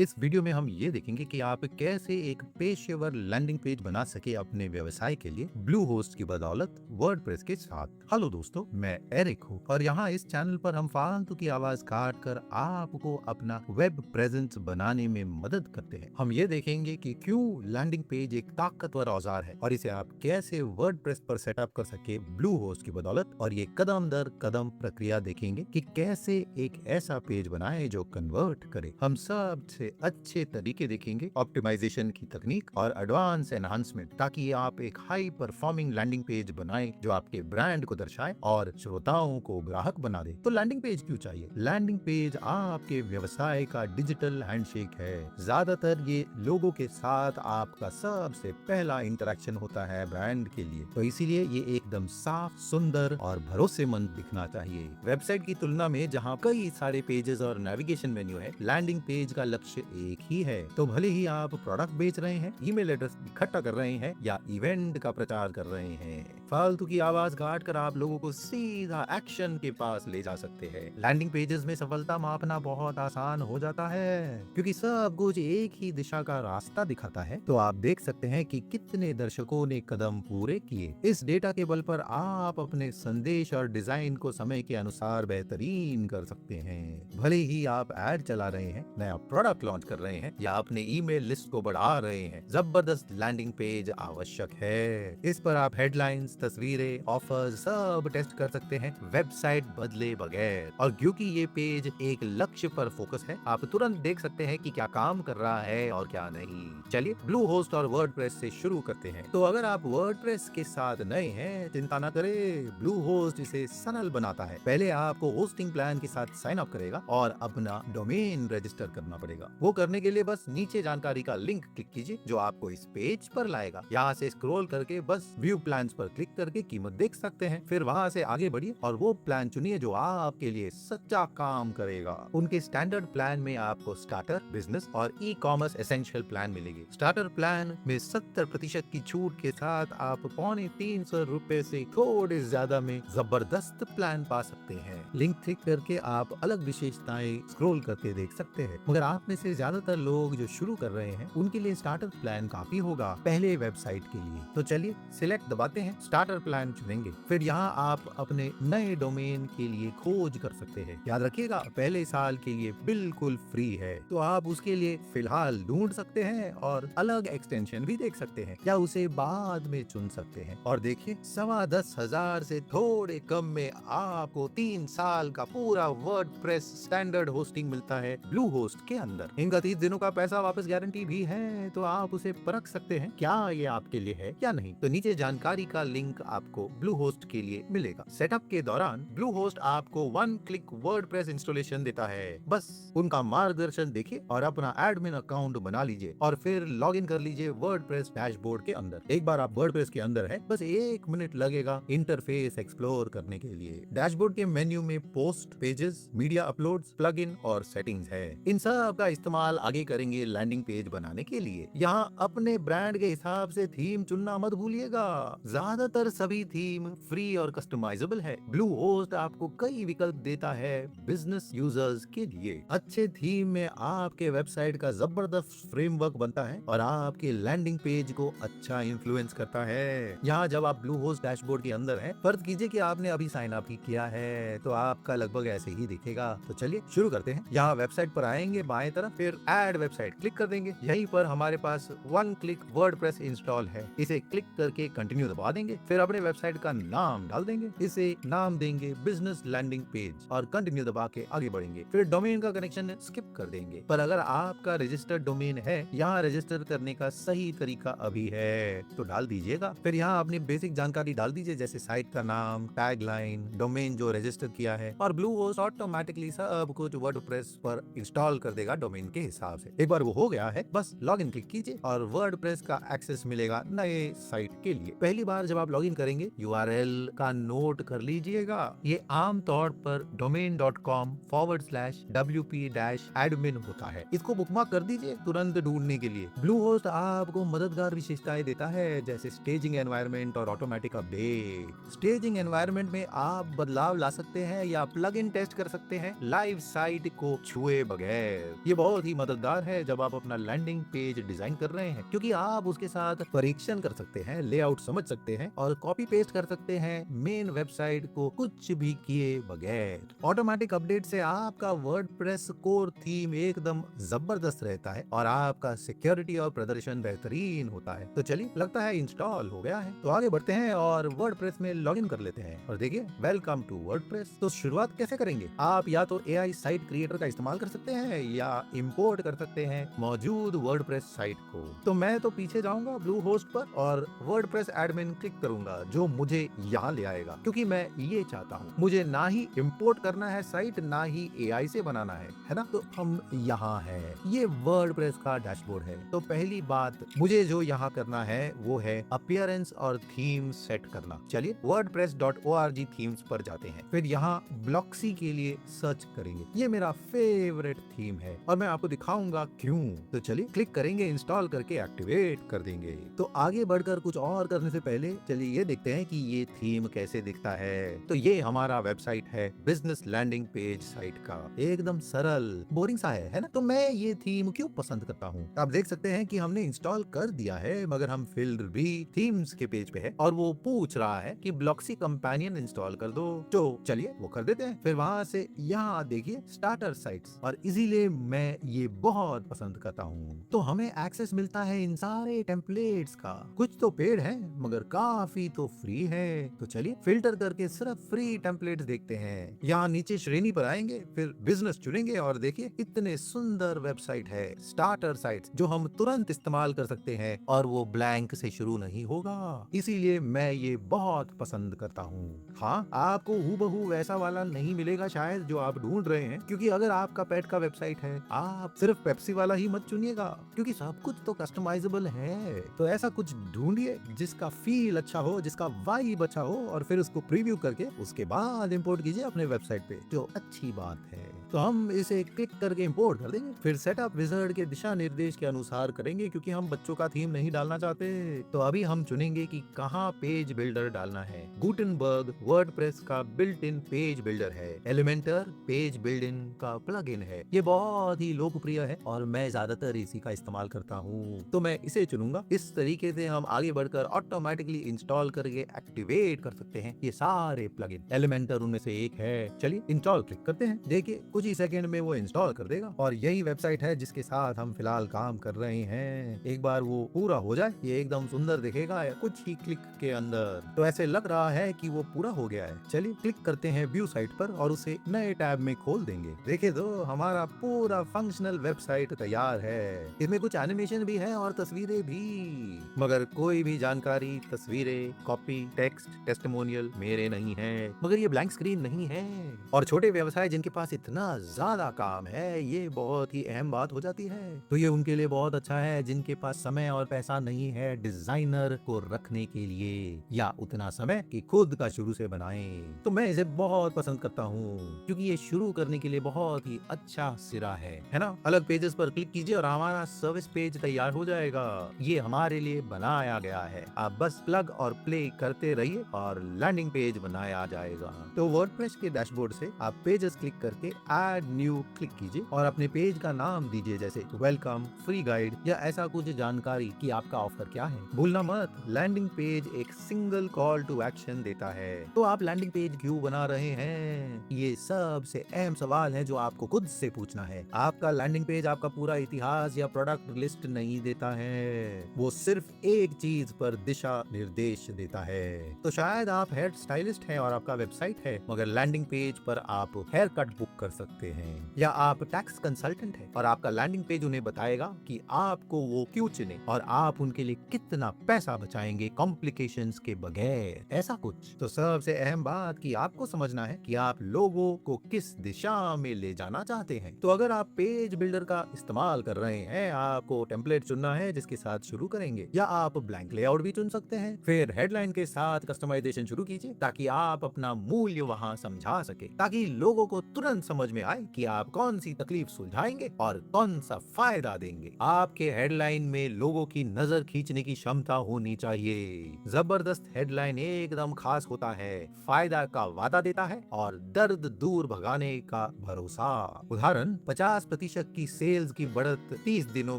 इस वीडियो में हम ये देखेंगे कि आप कैसे एक पेशेवर लैंडिंग पेज बना सके अपने व्यवसाय के लिए ब्लू होस्ट की बदौलत वर्डप्रेस के साथ। हेलो दोस्तों, मैं एरिक हूँ और यहाँ इस चैनल पर हम फालतू की आवाज काट कर आपको अपना वेब प्रेजेंस बनाने में मदद करते हैं। हम ये देखेंगे कि क्यों लैंडिंग पेज एक ताकतवर औजार है और इसे आप कैसे वर्डप्रेस पर सेटअप कर सके ब्लू होस्ट की बदौलत, और ये कदम दर कदम प्रक्रिया देखेंगे कि कैसे एक ऐसा पेज बनाए जो कन्वर्ट करे। हम सबसे अच्छे तरीके देखेंगे, ऑप्टिमाइजेशन की तकनीक और एडवांस एनहांसमेंट, ताकि आप एक हाई परफॉर्मिंग लैंडिंग पेज बनाएं जो आपके ब्रांड को दर्शाए और श्रोताओं को ग्राहक बना दे। तो लैंडिंग पेज क्यों चाहिए? लैंडिंग पेज आपके व्यवसाय का डिजिटल हैंडशेक है। ज्यादातर ये लोगों के साथ आपका सबसे पहला इंटरेक्शन होता है ब्रांड के लिए, तो इसीलिए ये एकदम साफ, सुंदर और भरोसेमंद दिखना चाहिए। वेबसाइट की तुलना में जहाँ कई सारे पेजेस और नेविगेशन मेन्यू है, लैंडिंग पेज का लक्ष्य एक ही है। तो भले ही आप प्रोडक्ट बेच रहे हैं, ईमेल एड्रेस इकट्ठा कर रहे हैं या इवेंट का प्रचार कर रहे हैं, फालतू की आवाज काट कर आप लोगों को सीधा एक्शन के पास ले जा सकते हैं। लैंडिंग पेजेस में सफलता मापना बहुत आसान हो जाता है क्योंकि सब कुछ एक ही दिशा का रास्ता दिखाता है। तो आप देख सकते हैं कि कितने दर्शकों ने कदम पूरे किए। इस डेटा के बल पर आप अपने संदेश और डिजाइन को समय के अनुसार बेहतरीन कर सकते हैं। भले ही आप एड चला रहे हैं, नया प्रोडक्ट लॉन्च कर रहे हैं या अपने ईमेल लिस्ट को बढ़ा रहे हैं, जबरदस्त लैंडिंग पेज आवश्यक है। इस पर आप हेडलाइंस, तस्वीरें, ऑफर्स सब टेस्ट कर सकते हैं, वेबसाइट बदले बगैर। और क्योंकि ये पेज एक लक्ष्य पर फोकस है, आप तुरंत देख सकते हैं कि क्या काम कर रहा है और क्या नहीं। चलिए ब्लू होस्ट और वर्डप्रेस से शुरू करते हैं। तो अगर आप वर्डप्रेस के साथ नए हैं, चिंता न करें, ब्लू होस्ट इसे सरल बनाता है। पहले आपको होस्टिंग प्लान के साथ साइन अप करेगा और अपना डोमेन रजिस्टर करना पड़ेगा। वो करने के लिए बस नीचे जानकारी का लिंक क्लिक कीजिए जो आपको इस पेज पर लाएगा। यहाँ से स्क्रॉल करके बस व्यू प्लान्स पर क्लिक करके कीमत देख सकते हैं। फिर वहाँ से आगे बढ़िए और वो प्लान चुनिए जो आपके लिए सच्चा काम करेगा। उनके स्टैंडर्ड प्लान में आपको स्टार्टर, बिजनेस और ई कॉमर्स एसेंशियल प्लान मिलेगी। स्टार्टर प्लान में 70% की छूट के साथ आप ₹350 से थोड़े ज्यादा में जबरदस्त प्लान पा सकते हैं। लिंक क्लिक करके आप अलग विशेषताएं स्क्रॉल करके देख सकते हैं। मगर आप में से ज्यादातर लोग जो शुरू कर रहे हैं, उनके लिए स्टार्टर प्लान काफी होगा पहले वेबसाइट के लिए। तो चलिए सिलेक्ट दबाते हैं, स्टार्टर प्लान चुनेंगे। फिर यहाँ आप अपने नए डोमेन के लिए खोज कर सकते हैं। याद रखिएगा, पहले साल के लिए बिल्कुल फ्री है, तो आप उसके लिए फिलहाल ढूंढ सकते हैं और अलग एक्सटेंशन भी देख सकते हैं या उसे बाद में चुन सकते हैं। और देखिए, 10,15,000 से थोड़े कम में आपको 3 साल का पूरा वर्डप्रेस स्टैंडर्ड होस्टिंग मिलता है ब्लू होस्ट के अंदर। इनका 30 दिनों का पैसा वापस गारंटी भी है, तो आप उसे परख सकते हैं क्या ये आपके लिए है या नहीं। तो नीचे जानकारी का लिंक आपको ब्लू होस्ट के लिए मिलेगा। सेटअप के दौरान ब्लू होस्ट आपको 1 क्लिक वर्डप्रेस इंस्टॉलेशन देता है। बस उनका मार्गदर्शन देखिए और अपना एडमिन अकाउंट बना लीजिए और फिर लॉग इन कर लीजिए वर्डप्रेस डैशबोर्ड के अंदर। एक बार आप वर्डप्रेस के अंदर है, बस 1 मिनट लगेगा इंटरफेस एक्सप्लोर करने के लिए। डैशबोर्ड के मेन्यू में post, pages, media uploads, plugin और सेटिंग्स है। इन सब का इस्तेमाल आगे करेंगे लैंडिंग पेज बनाने के लिए। यहाँ अपने ब्रांड के हिसाब से थीम चुनना मत भूलिएगा। ज्यादातर सभी थीम फ्री और कस्टमाइजेबल है। ब्लू होस्ट आपको कई विकल्प देता है बिजनेस यूजर्स के लिए। अच्छे थीम में आपके वेबसाइट का जबरदस्त फ्रेमवर्क बनता है और आपके लैंडिंग पेज को अच्छा इन्फ्लुएंस करता है। यहाँ जब आप ब्लू होस्ट डैशबोर्ड के अंदर हैं, फर्ज कीजिए कि आपने अभी साइन अप ही किया है, तो आपका लगभग ऐसे ही दिखेगा। तो चलिए शुरू करते हैं। यहाँ वेबसाइट पर आएंगे बाएं तरफ, फिर ऐड वेबसाइट क्लिक कर देंगे। यहीं पर हमारे पास 1 क्लिक वर्डप्रेस इंस्टॉल है, इसे क्लिक करके कंटिन्यू दबा देंगे। फिर अपने वेबसाइट का नाम डाल देंगे, इसे नाम देंगे बिजनेस लैंडिंग पेज और कंटिन्यू दबा के आगे बढ़ेंगे। फिर डोमेन का कनेक्शन स्किप कर देंगे। पर अगर आपका रजिस्टर्ड डोमेन है, यहाँ रजिस्टर करने का सही तरीका अभी है तो डाल दीजिएगा। फिर यहाँ अपनी बेसिक जानकारी डाल दीजिए, जैसे साइट का नाम, टैगलाइन, डोमेन जो रजिस्टर किया है, और ब्लू होस्ट ऑटोमेटिकली सब कुछ वर्डप्रेस पर इंस्टॉल कर देगा डोमेन के हिसाब से। एक बार वो हो गया है, बस लॉग इन क्लिक कीजिए और वर्डप्रेस का एक्सेस मिलेगा नए साइट के लिए। पहली बार जब आप आप लॉगिन करेंगे URL का नोट कर लीजिएगा। ये आमतौर पर domain.com/wp-admin होता है। इसको बुकमार्क कर दीजिए तुरंत ढूंढने के लिए। ब्लूहोस्ट आपको मददगार विशेषताएं देता है, जैसे स्टेजिंग एनवायरनमेंट और ऑटोमेटिक अपडेट। स्टेजिंग एनवायरनमेंट में आप बदलाव ला सकते हैं या प्लग इन टेस्ट कर सकते हैं लाइव साइट को छुए बगैर। ये बहुत ही मददगार है जब आप अपना लैंडिंग पेज डिजाइन कर रहे हैं, क्योंकि आप उसके साथ परीक्षण कर सकते हैं, लेआउट समझ सकते हैं और कॉपी पेस्ट कर सकते हैं मेन वेबसाइट को कुछ भी किए बगैर। ऑटोमेटिक अपडेट से आपका वर्डप्रेस कोर थीम एकदम जबरदस्त रहता है और आपका सिक्योरिटी और प्रदर्शन बेहतरीन होता है। तो चलिए, लगता है इंस्टॉल हो गया है, तो आगे बढ़ते हैं और वर्डप्रेस में लॉगिन कर लेते हैं। और देखिए, वेलकम टू वर्डप्रेस। तो शुरुआत कैसे करेंगे? आप या तो AI साइट क्रिएटर का इस्तेमाल कर सकते हैं या इंपोर्ट कर सकते हैं मौजूद वर्डप्रेस साइट को। तो मैं तो पीछे जाऊंगा ब्लूहोस्ट पर और वर्डप्रेस एडमिन क्लिक करूंगा, जो मुझे यहाँ ले आएगा, क्योंकि मैं ये चाहता हूँ। मुझे ना ही इंपोर्ट करना है साइट, ना ही AI से बनाना है ना। तो हम यहाँ है, ये वर्डप्रेस का डैशबोर्ड है। तो पहली बात मुझे जो यहाँ करना है वो है अपीयरेंस और थीम सेट करना। चलिए wordpress.org थीम्स पर जाते हैं, फिर यहाँ ब्लॉक्सी के लिए सर्च करेंगे। ये मेरा फेवरेट थीम है और मैं आपको दिखाऊंगा क्यों। तो चलिए क्लिक करेंगे, इंस्टॉल करके एक्टिवेट कर देंगे। तो आगे बढ़कर कुछ और करने से पहले चलिए ये देखते हैं कि ये थीम कैसे दिखता है। तो ये हमारा वेबसाइट है, बिजनेस लैंडिंग पेज साइट का। एकदम सरल, बोरिंग सा है ना। तो मैं ये थीम क्यों पसंद करता हूँ? आप देख सकते हैं कि हमने इंस्टॉल कर दिया है, मगर हम फिर भी थीम्स के पेज पे है और वो पूछ रहा है कि ब्लॉक्सी कंपेनियन इंस्टॉल कर दो। तो चलिए वो कर देते हैं। फिर वहां से यहाँ देखिए स्टार्टर साइट्स, और इसीलिए मैं ये बहुत पसंद करता हूँ। तो हमें एक्सेस मिलता है इन सारे टेम्पलेट्स का। कुछ तो पेड है, मगर काफी तो फ्री है। तो चलिए फिल्टर करके सिर्फ फ्री टेम्पलेट्स देखते हैं। यहाँ नीचे श्रेणी पर आएंगे, फिर बिजनेस चुनेंगे और देखिए इतने सुंदर वेबसाइट है, स्टार्टर साइट्स, जो हम तुरंत इस्तेमाल कर सकते हैं और वो ब्लैंक से शुरू नहीं होगा। इसीलिए मैं ये बहुत पसंद करता हूँ। हाँ, आपको हूबहू वैसा वाला नहीं मिलेगा शायद जो आप ढूंढ रहे हैं, क्योंकि अगर आपका पेट का वेबसाइट है, आप सिर्फ पेप्सी वाला ही मत चुनिएगा, क्योंकि सब कुछ तो कस्टमाइजेबल है। तो ऐसा कुछ ढूंढिए जिसका फील अच्छा हो, जिसका वाइब अच्छा हो, और फिर उसको प्रीव्यू करके उसके बाद इंपोर्ट कीजिए अपने वेबसाइट पे, जो अच्छी बात है। तो हम इसे क्लिक करके इंपोर्ट कर देंगे, फिर सेटअप विजार्ड के दिशा निर्देश के अनुसार करेंगे, क्योंकि हम बच्चों का थीम नहीं डालना चाहते। तो अभी हम चुनेंगे कि कहाँ पेज बिल्डर डालना है। गुटेनबर्ग वर्डप्रेस का बिल्ट इन पेज बिल्डर है। एलिमेंटर पेज बिल्डिंग का प्लगइन है। ये बहुत ही लोकप्रिय है और मैं ज्यादातर इसी का इस्तेमाल करता हूँ, तो मैं इसे चुनूंगा। इस तरीके से हम आगे बढ़कर ऑटोमेटिकली इंस्टॉल करके एक्टिवेट कर सकते हैं ये सारे प्लगइन। एलिमेंटर उनमें से एक है। चलिए इंस्टॉल क्लिक करते हैं। देखिए कुछ ही सेकंड में वो इंस्टॉल कर देगा, और यही वेबसाइट है जिसके साथ हम फिलहाल काम कर रहे हैं। एक बार वो पूरा हो जाए, ये एकदम सुंदर दिखेगा कुछ ही क्लिक के अंदर। तो ऐसे लग रहा है कि वो पूरा हो गया है। चलिए क्लिक करते हैं व्यू साइट पर और उसे नए टैब में खोल देंगे। देखिए तो हमारा पूरा फंक्शनल वेबसाइट तैयार है। इसमें कुछ एनिमेशन भी है और तस्वीरें भी, मगर कोई भी जानकारी, तस्वीरें, कॉपी, टेक्स्ट, टेस्टिमोनियल मेरे नहीं है। मगर ये ब्लैंक स्क्रीन नहीं है। और छोटे व्यवसाय जिनके पास इतना ज्यादा काम है, ये बहुत ही अहम बात हो जाती है। तो ये उनके लिए बहुत अच्छा है जिनके पास समय और पैसा नहीं है डिजाइनर को रखने के लिए, या उतना समय कि खुद का शुरू से बनाएं। तो मैं इसे बहुत पसंद करता हूँ, क्योंकि ये शुरू करने के लिए बहुत ही अच्छा सिरा है ना। अलग पेजेस पर क्लिक कीजिए और हमारा सर्विस पेज तैयार हो जाएगा। ये हमारे लिए बनाया गया है। आप बस प्लग और प्ले करते रहिए और लैंडिंग पेज बनाया जाएगा। तो वर्डप्रेस के डैशबोर्ड से आप पेजेस क्लिक करके ऐड न्यू क्लिक कीजिए और अपने पेज का नाम दीजिए, जैसे वेलकम, फ्री गाइड, या ऐसा कुछ जानकारी कि आपका ऑफर क्या है। भूलना मत, लैंडिंग पेज एक सिंगल कॉल टू एक्शन देता है। तो आप लैंडिंग पेज क्यों बना रहे हैं? ये सबसे अहम सवाल है जो आपको खुद से पूछना है। आपका लैंडिंग पेज आपका पूरा इतिहास या प्रोडक्ट लिस्ट नहीं देता है, वो सिर्फ एक चीज पर दिशा निर्देश देता है। तो शायद आप हेयर स्टाइलिस्ट हैं और आपका वेबसाइट है, मगर लैंडिंग पेज पर आप हेयर कट बुक कर सकते हैं। या आप टैक्स कंसल्टेंट हैं और आपका लैंडिंग पेज उन्हें बताएगा कि आपको वो क्यों चुने और आप उनके लिए कितना पैसा बचाएंगे कॉम्प्लिकेशंस के बगैर, ऐसा कुछ। तो सबसे अहम बात कि आपको समझना है कि आप लोगों को किस दिशा में ले जाना चाहते हैं। तो अगर आप पेज बिल्डर का इस्तेमाल कर रहे हैं, आपको टेम्पलेट चुनना है जिसके साथ शुरू करेंगे, या आप ब्लैंक लेआउट भी चुन सकते हैं। फिर हेडलाइन के साथ कस्टमाइजेशन शुरू कीजिए ताकि आप अपना मूल्य वहां समझा सके, ताकि लोगों को तुरंत समझ में आए कि आप कौन सी तकलीफ सुलझाएंगे और कौन सा फायदा देंगे। आपके हेडलाइन में लोगों की नजर खींचने की क्षमता होनी चाहिए। जबरदस्त हेडलाइन एकदम खास होता है, फायदा का वादा देता है और दर्द दूर भगाने का भरोसा। उदाहरण 50% की सेल्स की बढ़त 30 दिनों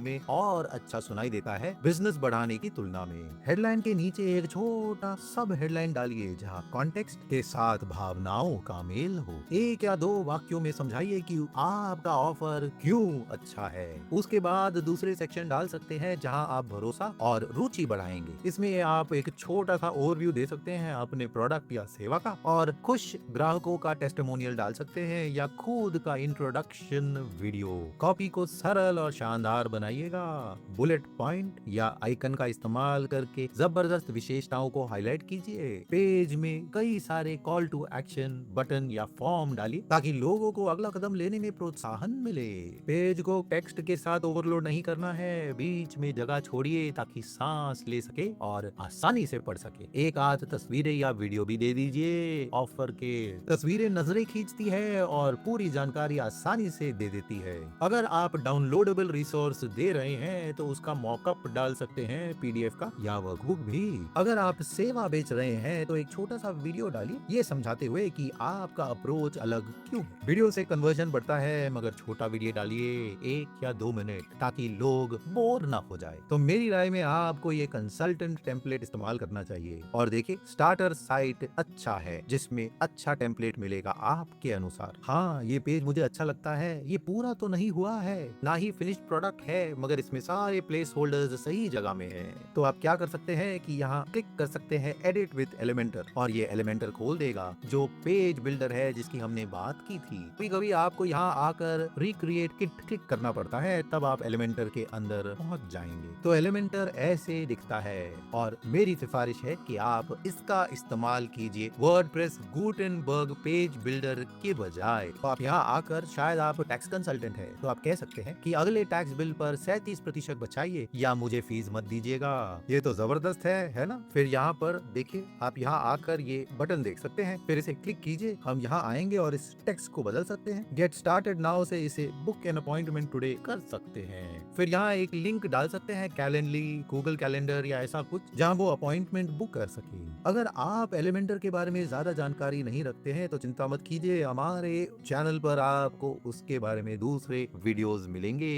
में और अच्छा सुनाई देता है बिजनेस बढ़ाने की तुलना में। हेडलाइन के नीचे एक छोटा सब हेडलाइन डालिए जहां कॉन्टेक्स्ट के साथ भावनाओं का मेल हो। 1 या 2 वाक्यों में समझाइए कि आपका ऑफर क्यों अच्छा है। उसके बाद दूसरे सेक्शन डाल सकते हैं जहां आप भरोसा और रुचि बढ़ाएंगे। इसमें आप एक छोटा सा ओवरव्यू दे सकते हैं अपने प्रोडक्ट या सेवा का, और खुश ग्राहकों का टेस्टिमोनियल डाल सकते हैं या खुद का इंट्रोडक्शन वीडियो। कॉपी को सरल और शानदार बनाइएगा। बुलेट पॉइंट या आइकन का इस्तेमाल करके जबरदस्त विशेषताओं को हाईलाइट कीजिए। पेज में कई सारे कॉल टू एक्शन, बटन या फॉर्म डालिए ताकि लोगों को अगला कदम लेने में प्रोत्साहन मिले। पेज को टेक्स्ट के साथ ओवरलोड नहीं करना है, बीच में जगह छोड़िए ताकि सांस ले सके और आसानी से पढ़ सके। एक आध तस्वीरें या वीडियो भी दे दीजिए। ऑफर के तस्वीरें नजरें खींचती है और पूरी जानकारी आसानी से दे देती है। अगर आप डाउनलोडेबल रिसोर्स दे रहे हैं तो उसका मॉकअप डाल सकते हैं, पीडीएफ का या वर्कबुक भी। अगर आप सेवा बेच रहे हैं तो एक छोटा सा वीडियो डालिए ये समझाते हुए कि आपका अप्रोच अलग क्यों है। वीडियो से कन्वर्जन बढ़ता है, मगर छोटा वीडियो डालिए 1 या 2 मिनट ताकि लोग बोर ना हो जाए। तो मेरी राय में आपको ये कंसल्टेंट टेम्पलेट इस्तेमाल करना चाहिए। और देखिए, स्टार्टर साइट अच्छा है जिसमें अच्छा टेम्पलेट मिलेगा आपके अनुसार। हाँ, ये पेज मुझे अच्छा लगता है, ये पूरा तो नहीं हुआ है, ना ही फिनिश्ड प्रोडक्ट है, मगर इसमें सारे प्लेस होल्डर्स सही जगह में है। तो आप क्या कर सकते हैं कि यहाँ क्लिक कर सकते हैं एडिट विद एलिमेंटर, और ये एलिमेंटर खोल देगा जो पेज बिल्डर है जिसकी हमने बात की थी। कभी कभी आपको यहाँ आकर रिक्रिएट किट क्लिक करना पड़ता है, तब आप एलिमेंटर के अंदर पहुंच जाएंगे। तो एलिमेंटर ऐसे दिखता है, और मेरी सिफारिश है कि आप इसका इस्तेमाल कीजिए वर्डप्रेस गुटेनबर्ग पेज बिल्डर के बजाय। तो आप यहाँ आकर, शायद आप टैक्स कंसल्टेंट है तो आप कह सकते हैं कि अगले टैक्स बिल पर 37% बचाइए या मुझे फीस मत दीजिएगा। ये तो जबरदस्त है ना। फिर यहाँ पर देखिए, आप यहाँ आकर ये बटन देख सकते हैं, फिर इसे क्लिक कीजिए। हम यहाँ आएंगे और इस टेक्स्ट को बदल सकते हैं। गेट स्टार्टेड नाउ से इसे बुक एन अपॉइंटमेंट टुडे कर सकते हैं। फिर यहाँ एक लिंक डाल सकते हैं, कैलेंडली, गूगल कैलेंडर या ऐसा कुछ, जहाँ वो अपॉइंटमेंट बुक कर सके। अगर आप एलिमेंटर के बारे में ज्यादा जानकारी नहीं रखते हैं तो चिंता मत कीजिए, हमारे चैनल पर आपको उसके बारे में दूसरे वीडियोस मिलेंगे।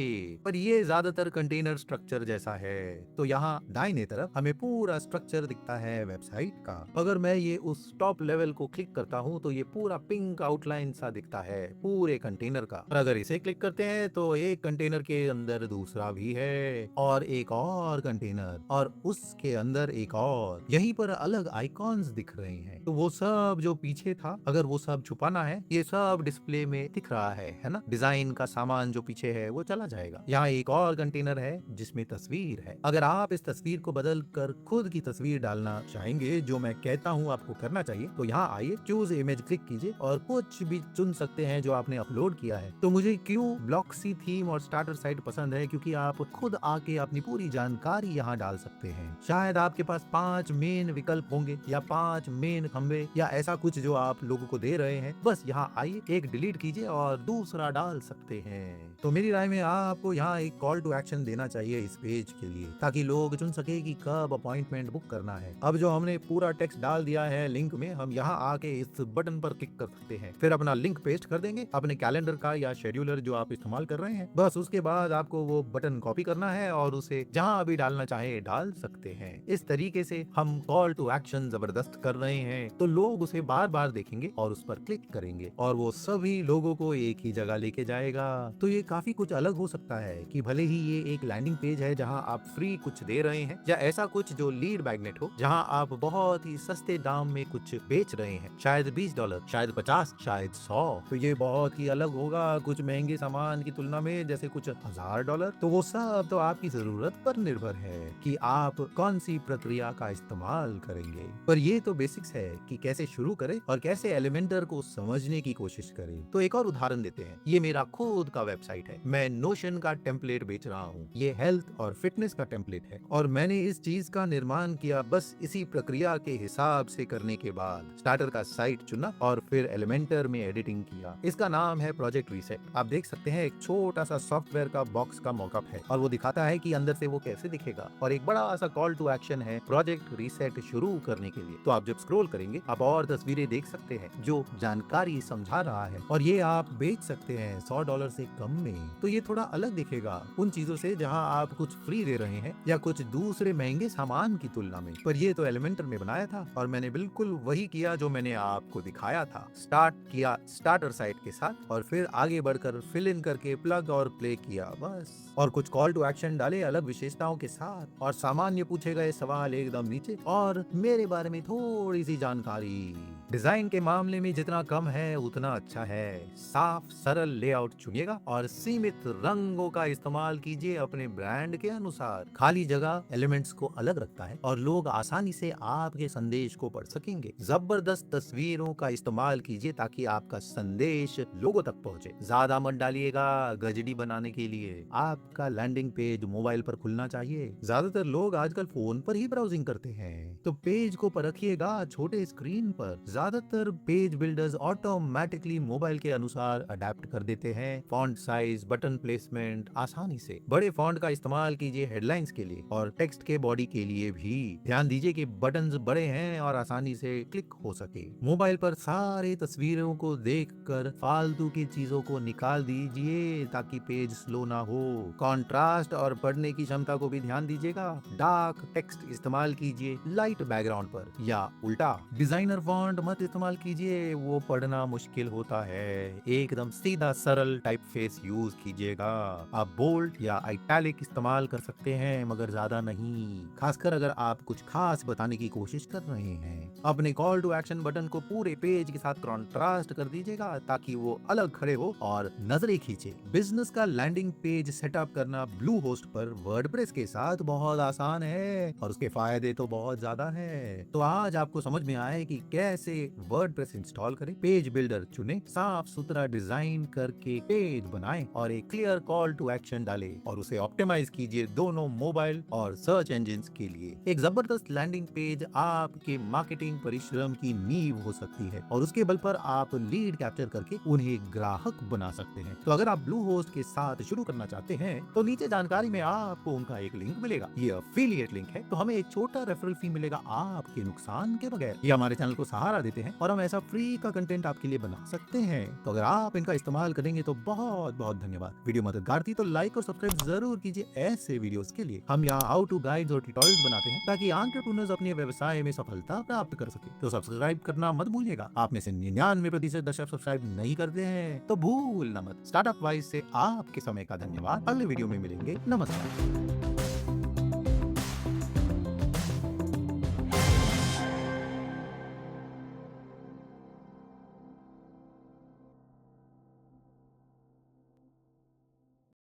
पर ये ज्यादातर कंटेनर स्ट्रक्चर जैसा है। तो यहाँ दाहिने तरफ हमें पूरा स्ट्रक्चर दिखता है वेबसाइट का। अगर मैं ये उस टॉप लेवल को क्लिक करता हूँ तो ये पूरा पिंक आउटलाइन सा दिखता है पूरे कंटेनर का। और अगर इसे क्लिक करते हैं तो एक कंटेनर के अंदर दूसरा भी है, और एक और कंटेनर, और उसके अंदर एक और। यहीं पर अलग आइकॉन्स दिख रहे हैं। तो वो सब जो पीछे था, अगर वो सब छुपाना है, ये सब डिस्प्ले में दिख रहा है ना। डिजाइन का सामान जो पीछे है वो चला जाएगा। यहाँ एक और कंटेनर है जिसमें तस्वीर है। अगर आप इस तस्वीर को बदल कर खुद की तस्वीर डालना चाहेंगे, जो मैं कहता हूँ आपको करना चाहिए, तो यहाँ आइए, चूज इमेज क्लिक कीजिए और कुछ भी चुन सकते हैं जो आपने अपलोड किया है। तो मुझे क्यों ब्लॉक्सी थीम और स्टार्टर साइट पसंद है, क्योंकि आप खुद आके अपनी पूरी जानकारी यहाँ डाल सकते हैं। शायद आपके पास 5 मेन विकल्प होंगे या 5 मेन खंबे या ऐसा कुछ जो आप लोगों को दे रहे हैं। बस यहाँ आइए, एक डिलीट कीजिए और दूसरा डाल सकते हैं। तो मेरी राय में आपको यहाँ एक कॉल टू एक्शन देना चाहिए इस पेज के लिए, ताकि लोग चुन सके कि कब अपॉइंटमेंट बुक करना है। अब जो हमने पूरा टेक्स्ट डाल दिया है लिंक में, हम यहाँ आके इस बटन पर क्लिक कर सकते हैं। फिर अपना लिंक पेस्ट कर देंगे, अपने कैलेंडर का या शेड्यूलर जो आप इस्तेमाल कर रहे हैं। बस उसके बाद आपको वो बटन कॉपी करना है और उसे जहाँ अभी डालना चाहे डाल सकते हैं। इस तरीके से हम कॉल टू एक्शन जबरदस्त कर रहे हैं, तो लोग उसे बार बार देखेंगे और उस पर क्लिक करेंगे, और वो सभी लोगों को एक ही जगह लेके जाएगा। तो ये काफी कुछ अलग हो सकता है कि भले ही ये एक लैंडिंग पेज है जहां आप फ्री कुछ दे रहे हैं, या ऐसा कुछ जो लीड मैग्नेट हो जहां आप बहुत ही सस्ते दाम में कुछ बेच रहे हैं, शायद $20, शायद 50, शायद 100। तो ये ये बहुत ही अलग होगा कुछ महंगे सामान की तुलना में, जैसे कुछ $1000, तो वो सब तो आपकी जरूरत पर निर्भर है कि आप कौन सी प्रक्रिया का इस्तेमाल करेंगे। पर ये तो बेसिक्स है कि कैसे शुरू करें और कैसे एलिमेंटर को समझने की कोशिश करें। तो एक और उदाहरण देते हैं। ये मेरा खुद का वेबसाइट है, मैं नोशन का टेम्पलेट बेच रहा हूँ। ये हेल्थ और फिटनेस का टेम्पलेट है और मैंने इस चीज का निर्माण किया बस इसी प्रक्रिया के हिसाब से करने के बाद। स्टार्टर का साइट चुना और फिर एलिमेंटर में एडिटिंग किया। इसका नाम है प्रोजेक्ट रीसेट। आप देख सकते हैं एक छोटा सा सॉफ्टवेयर का बॉक्स का मॉकअप है और वो दिखाता है कि अंदर से वो कैसे दिखेगा, और एक बड़ा सा कॉल टू एक्शन है प्रोजेक्ट रीसेट शुरू करने के लिए। तो आप जब स्क्रॉल करेंगे आप और तस्वीरें देख सकते हैं जो जानकारी समझा रहा है, और ये आप बेच सकते हैं $100 से कम में। तो ये थोड़ा अलग दिखेगा उन चीजों से जहां आप कुछ फ्री दे रहे हैं या कुछ दूसरे महंगे सामान की तुलना में। पर ये तो एलिमेंटर में बनाया था और मैंने बिल्कुल वही किया जो मैंने आपको दिखाया था। स्टार्ट किया स्टार्टर साइट के साथ और फिर आगे बढ़कर फिल इन करके प्लग और प्ले किया बस, और कुछ कॉल टू एक्शन डाले अलग विशेषताओं के साथ, और सामान्य पूछे गए सवाल एकदम नीचे, और मेरे बारे में थोड़ी सी जानकारी। डिजाइन के मामले में जितना कम है उतना अच्छा है। साफ सरल लेआउट चुनिएगा और सीमित रंगों का इस्तेमाल कीजिए अपने ब्रांड के अनुसार। खाली जगह एलिमेंट्स को अलग रखता है और लोग आसानी से आपके संदेश को पढ़ सकेंगे। जबरदस्त तस्वीरों का इस्तेमाल कीजिए ताकि आपका संदेश लोगों तक पहुंचे। ज्यादा मत डालिएगा गजडी बनाने के लिए। आपका लैंडिंग पेज मोबाइल पर खुलना चाहिए। ज्यादातर लोग आजकल फोन पर ही ब्राउजिंग करते हैं, तो पेज को परखिएगा छोटे स्क्रीन पर। ज्यादातर पेज बिल्डर्स ऑटोमेटिकली मोबाइल के अनुसार अडेप्ट कर देते हैं। फॉन्ट साइज, बटन प्लेसमेंट आसानी से। बड़े फॉन्ट का इस्तेमाल कीजिए हेडलाइंस के लिए और टेक्स्ट के बॉडी के लिए भी। ध्यान दीजिए कि बटन्स बड़े हैं और आसानी से क्लिक हो सके। मोबाइल पर सारे तस्वीरों को देखकर फालतू की चीजों को निकाल दीजिए ताकि पेज स्लो ना हो। कॉन्ट्रास्ट और पढ़ने की क्षमता को भी ध्यान दीजिएगा। डार्क टेक्स्ट इस्तेमाल कीजिए लाइट बैकग्राउंड पर, या उल्टा डिजाइनर फॉन्ट मत इस्तेमाल कीजिए, वो पढ़ना मुश्किल होता है। एकदम सीधा सरल टाइपफेस यूज कीजिएगा। आप बोल्ड या आइटैलिक इस्तेमाल कर सकते हैं मगर ज्यादा नहीं, खासकर अगर आप कुछ खास बताने की कोशिश कर रहे हैं। अपने कॉल टू एक्शन बटन को पूरे पेज के साथ कॉन्ट्रास्ट कर दीजिएगा ताकि वो अलग खड़े हो और नजरें खींचे। बिजनेस का लैंडिंग पेज सेटअप करना ब्लू होस्ट पर वर्डप्रेस के साथ बहुत आसान है और उसके फायदे तो बहुत ज्यादा है। तो आज आपको समझ में आए कि कैसे वर्डप्रेस इंस्टॉल करें, पेज बिल्डर चुने, साफ सुथरा डिजाइन करके पेज बनाएं और एक क्लियर कॉल टू एक्शन डालें और उसे ऑप्टिमाइज कीजिए दोनों मोबाइल और सर्च इंजिन्स के लिए। एक जबरदस्त लैंडिंग पेज आपके मार्केटिंग परिश्रम की नींव हो सकती है और उसके बल पर आप लीड कैप्चर करके उन्हें ग्राहक बना सकते हैं। तो अगर आप ब्लू होस्ट के साथ शुरू करना चाहते हैं तो नीचे जानकारी में आपको उनका एक लिंक मिलेगा। ये एफिलिएट लिंक है तो हमें एक छोटा रेफरल फी मिलेगा आपके नुकसान के बगैर। ये हमारे चैनल को सहारा देते हैं और हम ऐसा फ्री का कंटेंट आपके लिए बना सकते हैं। तो अगर आप इनका इस्तेमाल करेंगे तो बहुत बहुत धन्यवाद। वीडियो मददगार थी तो लाइक और सब्सक्राइब जरूर कीजिए ऐसे वीडियोस के लिए। हम यहाँ हाउ टू गाइड्स और ट्यूटोरियल्स बनाते हैं ताकि एंटरप्रेन्योर्स अपने व्यवसाय में सफलता प्राप्त कर सके। तो सब्सक्राइब करना मत भूलिएगा। आप में से 99% दर्शक सब्सक्राइब नहीं करते हैं तो भूलना मत। स्टार्टअप वाइज से आपके समय का धन्यवाद। अगले वीडियो में मिलेंगे। नमस्कार।